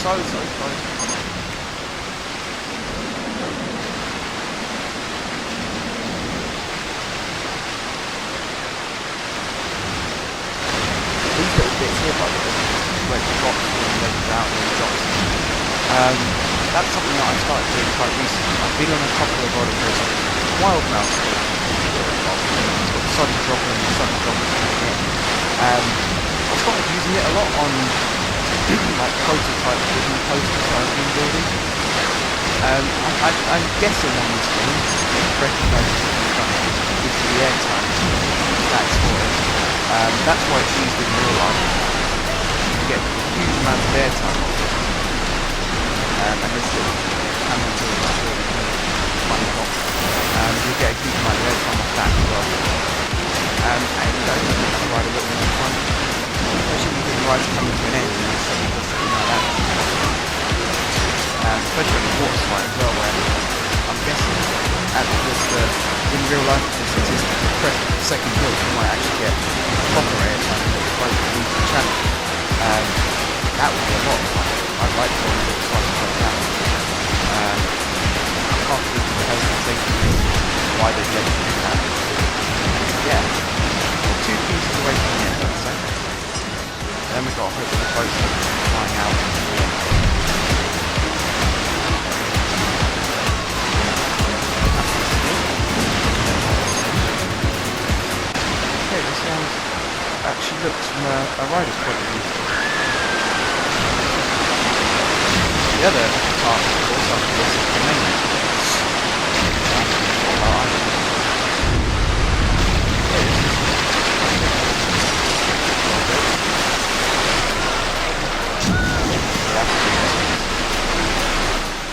so close. These little bits here, by the way, where the drops and levels out and drops. That's something that I started doing quite recently. I've been on a couple of roller coasters, wild now. It's got the sudden drop and the sudden drop coming in. I started using it a lot on like prototype wooden coasters that I've been building. I'm guessing on this game it recognises it gives you the airtime. That's for it. That's why it's used in real life. You get a huge amount of airtime off it. And this little camera tool that's really funny hot. You get a huge amount of airtime off that as well. And you know, it makes the ride a little more fun. Especially when the ride's coming to an end and suddenly does something like that. Especially on the water slide as well, where I'm guessing in real life this is press the second hill, you might actually get proper airtime that is both into the channel. That would be a lot of fun. I'd like to go on little slides like that. I can't think of the health and safety reasons why they'd let you do that. Yeah. We're 2 pieces away from the end, I'd say. Then we've got to hope that the boats are flying out. Okay, this one actually looks from a rider's point of view. The other task, of course, after this is the main one.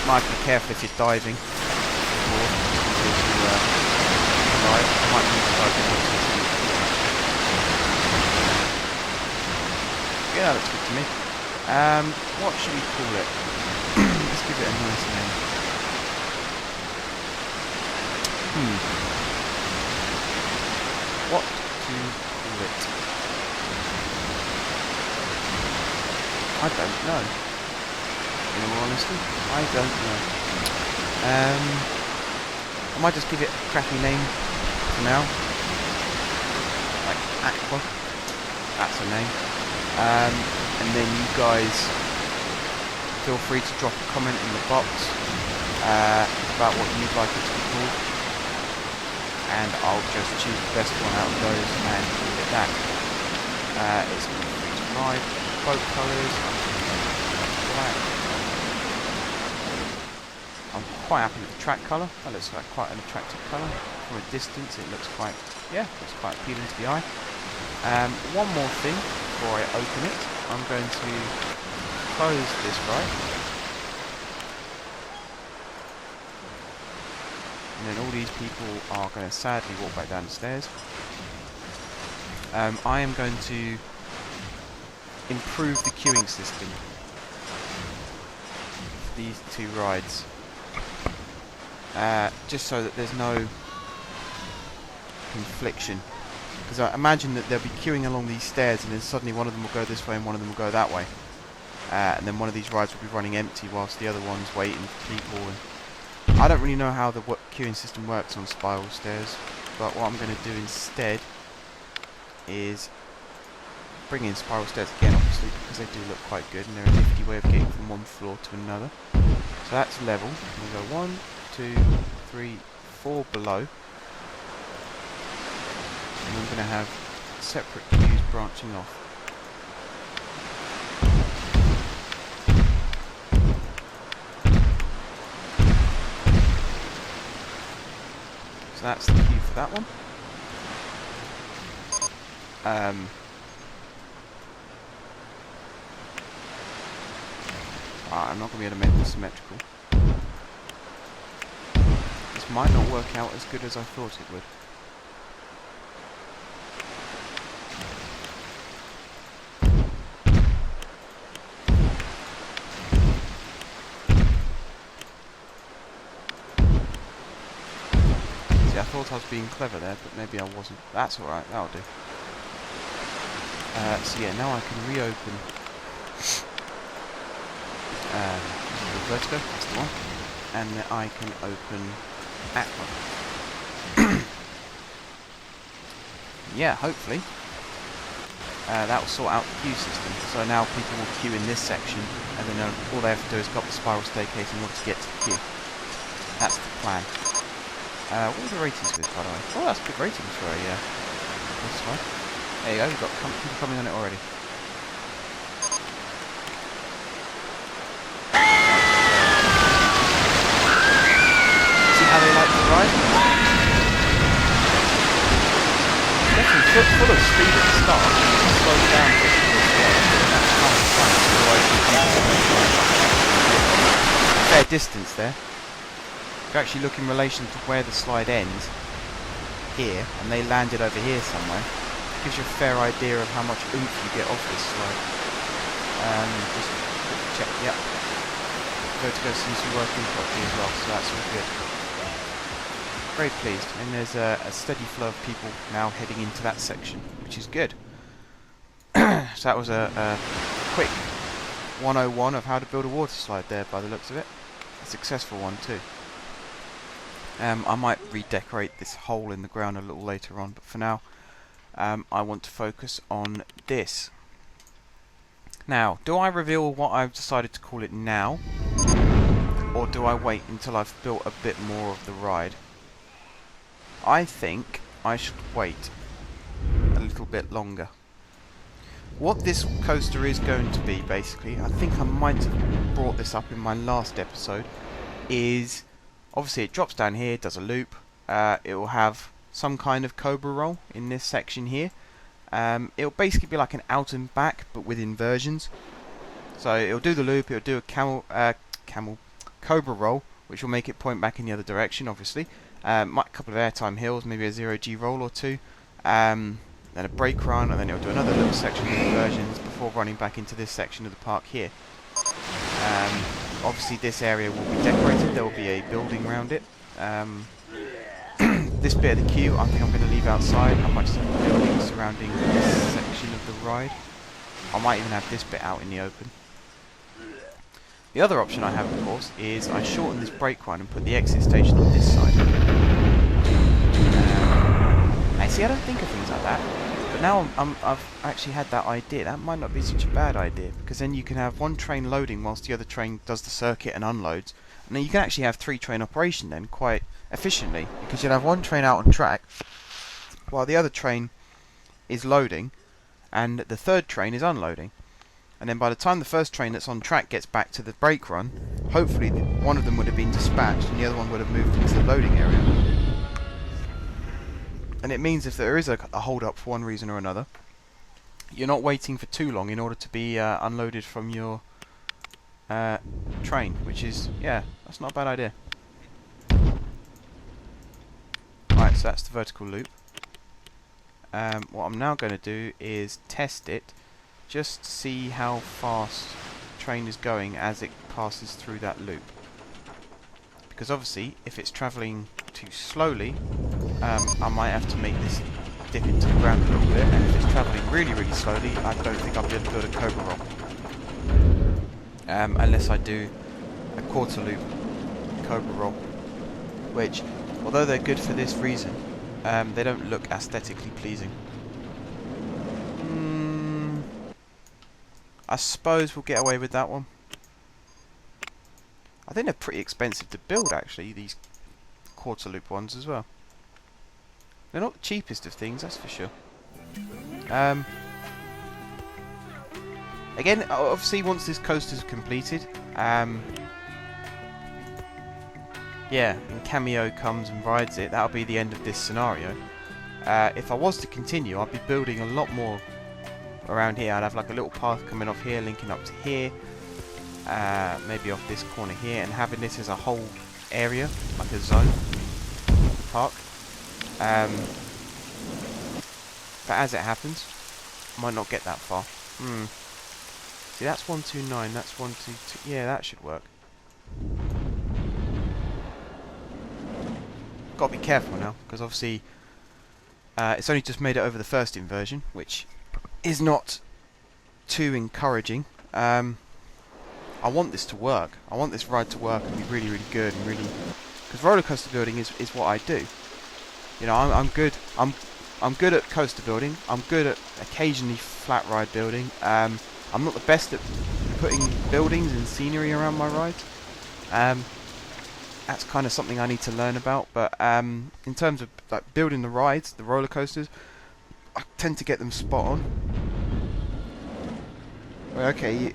Might be careful if you're diving. Might need to dive in. Yeah, that looks good to me. What should we call it? Let's give it a nice name. What to call it? I don't know. In all honesty, I don't know. I might just give it a crappy name for now. Like Aqua. That's a name. And then you guys feel free to drop a comment in the box about what you'd like it to be called, and I'll just choose the best one out of those and call it that. It's going to be free to ride. Boat colours, black. I'm quite happy with the track colour. That looks like quite an attractive colour. From a distance it looks quite, looks quite appealing to the eye. One more thing before I open it. I'm going to close this ride. And then all these people are going to sadly walk back down the stairs. I am going to improve the queuing system for these 2 rides. Just so that there's no confliction. Because I imagine that they'll be queuing along these stairs and then suddenly one of them will go this way and one of them will go that way. And then one of these rides will be running empty whilst the other one's waiting for people. And I don't really know how the queuing system works on spiral stairs, but what I'm going to do instead is bring in spiral stairs again, obviously, because they do look quite good and they're a nifty way of getting from one floor to another. So that's level. We go 1, 2, 3, 4 below. And I'm going to have separate queues branching off. So that's the queue for that one. I'm not going to be able to make this symmetrical. This might not work out as good as I thought it would. See, I thought I was being clever there, but maybe I wasn't. That's alright, that'll do. So yeah, now I can reopen Vertigo, that's the one. And then I can open Aqua. Yeah, hopefully. That will sort out the queue system. So now people will queue in this section, and then all they have to do is go up the spiral staircase in order to get to the queue. That's the plan. What are the ratings with, by the way? Oh, that's good ratings for a this one. There you go, you've got people coming on it already. See how they like to ride? Definitely full of speed at the start, slow down a bit towards the end, and that's kind of fun. Fair distance there. If you actually look in relation to where the slide ends, here, and they landed over here somewhere, gives you a fair idea of how much oomph you get off this slide. Just quick check, yep. Vertigo seems to be working properly as well, so that's all good. Very pleased, and there's a steady flow of people now heading into that section, which is good. So that was a quick 101 of how to build a water slide there, by the looks of it. A successful one too. I might redecorate this hole in the ground a little later on, but for now I want to focus on this. Now, do I reveal what I've decided to call it now, or do I wait until I've built a bit more of the ride? I think I should wait a little bit longer. What this coaster is going to be, basically, I think I might have brought this up in my last episode, is obviously it drops down here, does a loop, it will have some kind of cobra roll in this section here. It'll basically be like an out and back, but with inversions. So it'll do the loop, it'll do a cobra roll, which will make it point back in the other direction, obviously. A couple of airtime hills, maybe a 0G roll or two, then a brake run, and then it'll do another little section of inversions before running back into this section of the park here. Obviously this area will be decorated, there will be a building around it. This bit of the queue I think I'm going to leave outside. I might just have a building surrounding this section of the ride. I might even have this bit out in the open. The other option I have, of course, is I shorten this brake run and put the exit station on this side. I see, I don't think of things like that, but now I've actually had that idea. That might not be such a bad idea, because then you can have one train loading whilst the other train does the circuit and unloads, and then you can actually have 3 train operation then quite efficiently, because you'll have one train out on track while the other train is loading and the third train is unloading. And then by the time the first train that's on track gets back to the brake run, hopefully one of them would have been dispatched and the other one would have moved into the loading area. And it means if there is a hold up for one reason or another, you're not waiting for too long in order to be unloaded from your train, which is, yeah, that's not a bad idea. Right, so that's the vertical loop. What I'm now going to do is test it, just to see how fast the train is going as it passes through that loop. Because obviously, if it's travelling too slowly, I might have to make this dip into the ground a little bit, and if it's travelling really, really slowly, I don't think I'll be able to build a cobra roll. Unless I do a quarter loop cobra roll, which, although they're good for this reason, they don't look aesthetically pleasing. I suppose we'll get away with that one. I think they're pretty expensive to build, actually, these quarter loop ones as well. They're not the cheapest of things, that's for sure. Again, obviously once this coaster's completed, yeah, and Cameo comes and rides it, that'll be the end of this scenario. If I was to continue, I'd be building a lot more around here. I'd have like a little path coming off here, linking up to here, maybe off this corner here, and having this as a whole area, like a zone park. But as it happens, I might not get that far. See, that's 129, that's 122. Yeah, that should work. Got to be careful now, because obviously it's only just made it over the first inversion, which is not too encouraging. I want this to work. I want this ride to work and be really, really good and really, because roller coaster building is what I do. You know, I'm good. I'm good at coaster building. I'm good at occasionally flat ride building. I'm not the best at putting buildings and scenery around my rides. That's kind of something I need to learn about. But in terms of like building the rides, the roller coasters, I tend to get them spot on. Well, okay,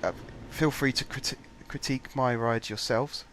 feel free to critique my rides yourselves.